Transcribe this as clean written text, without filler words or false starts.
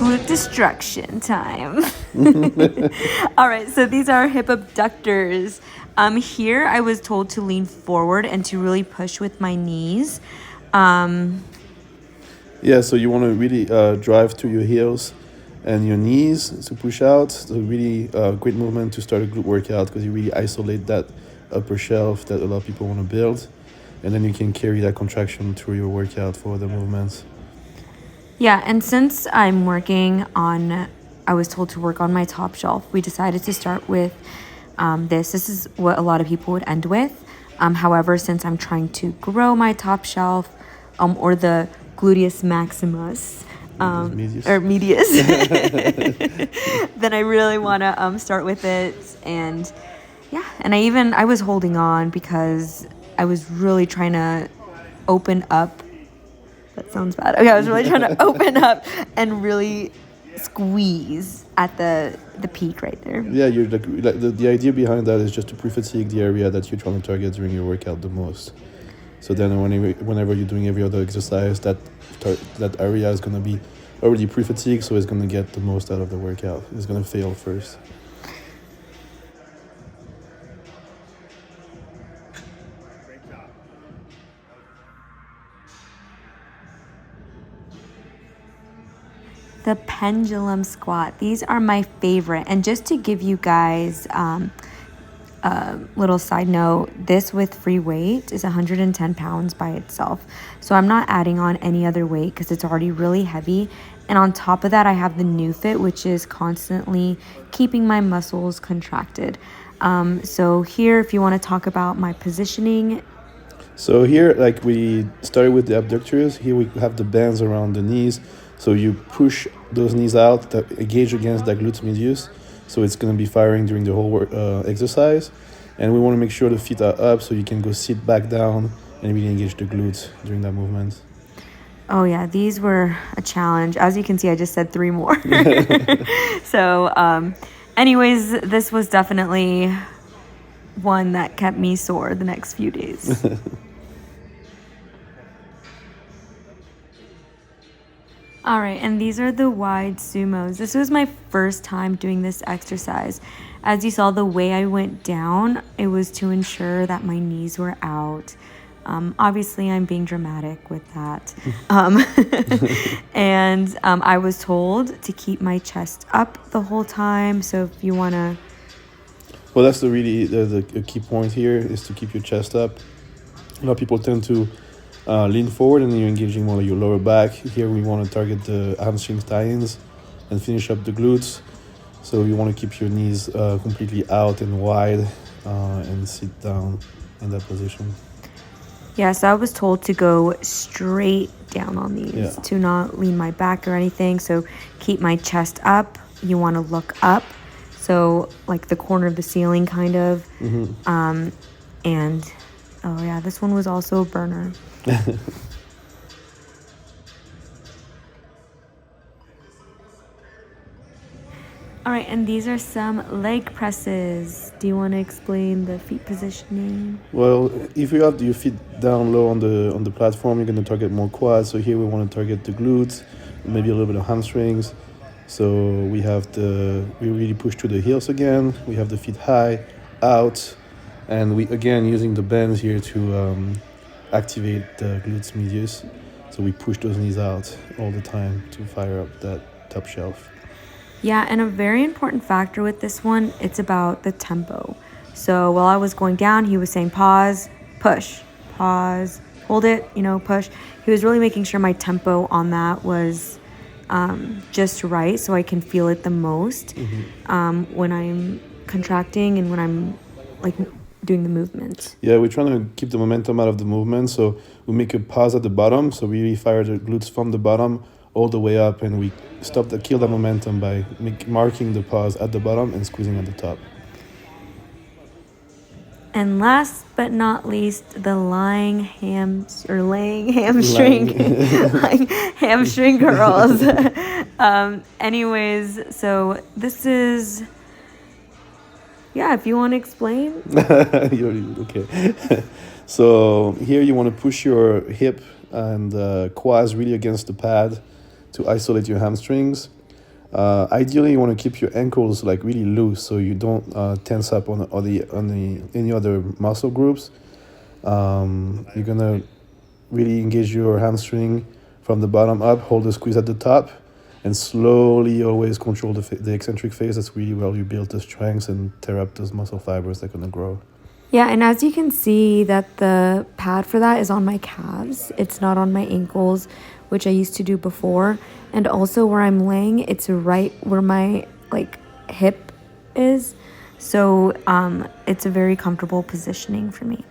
glute destruction time. All right, so these are hip abductors. Here I was told to lean forward and to really push with my knees. Yeah, so you want to really drive to your heels and your knees to push out. So really great movement to start a glute workout because you really isolate that upper shelf that a lot of people want to build. And then you can carry that contraction through your workout for the movements. Yeah, and since I was told to work on my top shelf, we decided to start with this. This is what a lot of people would end with. However, since I'm trying to grow my top shelf, or the gluteus maximus, medius, then I really want to start with it. And yeah, and I was holding on because I was really trying to open up. That sounds bad. Okay, I was really trying to open up and really squeeze at the peak right there. Yeah, you're the idea behind that is just to pre-fatigue the area that you're trying to target during your workout the most. So then whenever you're doing every other exercise, that area is going to be already pre-fatigued, so it's going to get the most out of the workout. It's going to fail first. The pendulum squat. These are my favorite. And just to give you guys a little side note, this with free weight is 110 pounds by itself. So I'm not adding on any other weight because it's already really heavy. And on top of that, I have the neufit, which is constantly keeping my muscles contracted. So here, if you want to talk about my positioning. So here, like we started with the abductors, here we have the bands around the knees. So you push those knees out, that engage against that glutes medius. So it's going to be firing during the whole exercise. And we want to make sure the feet are up so you can go sit back down and really engage the glutes during that movement. Oh yeah, these were a challenge. As you can see, I just said 3 more. So anyways, this was definitely one that kept me sore the next few days. All right, and these are the wide sumos. This was my first time doing this exercise. As you saw, the way I went down, it was to ensure that my knees were out. Obviously, I'm being dramatic with that. And I was told to keep my chest up the whole time. So if you want to... Well, that's the key point here is to keep your chest up. A lot of people tend to lean forward and you're engaging more of your lower back. Here we want to target the hamstring tie-ins and finish up the glutes. So you want to keep your knees completely out and wide and sit down in that position. Yeah, so I was told to go straight down on these, to not lean my back or anything. So keep my chest up. You want to look up. So like the corner of the ceiling kind of. Mm-hmm. And oh yeah, this one was also a burner. All right, and these are some leg presses. Do you want to explain the feet positioning? Well, if you have your feet down low on the platform, you're going to target more quads. So here we want to target the glutes, maybe a little bit of hamstrings. So we really push to the heels again. We have the feet high, out, and we again using the bends here to activate the glutes medius. So we push those knees out all the time to fire up that top shelf. Yeah, and a very important factor with this one, it's about the tempo. So while I was going down, he was saying pause, push, pause, hold it, push. He was really making sure my tempo on that was just right so I can feel it the most when I'm contracting and when I'm like doing the movement. Yeah, we're trying to keep the momentum out of the movement. So we make a pause at the bottom. So we really fire the glutes from the bottom all the way up, and we kill the momentum by marking the pause at the bottom and squeezing at the top. And last but not least, the laying hamstring curls. Anyways, so this is, if you want to explain. Okay. So here you want to push your hip and quads really against the pad to isolate your hamstrings. Ideally, you want to keep your ankles like really loose, so you don't tense up on the any other muscle groups. You're gonna really engage your hamstring from the bottom up, hold the squeeze at the top, and slowly always control the eccentric phase. That's really where you build the strength and tear up those muscle fibers that are gonna grow. Yeah, and as you can see that the pad for that is on my calves. It's not on my ankles, which I used to do before. And also where I'm laying, it's right where my like hip is. So it's a very comfortable positioning for me.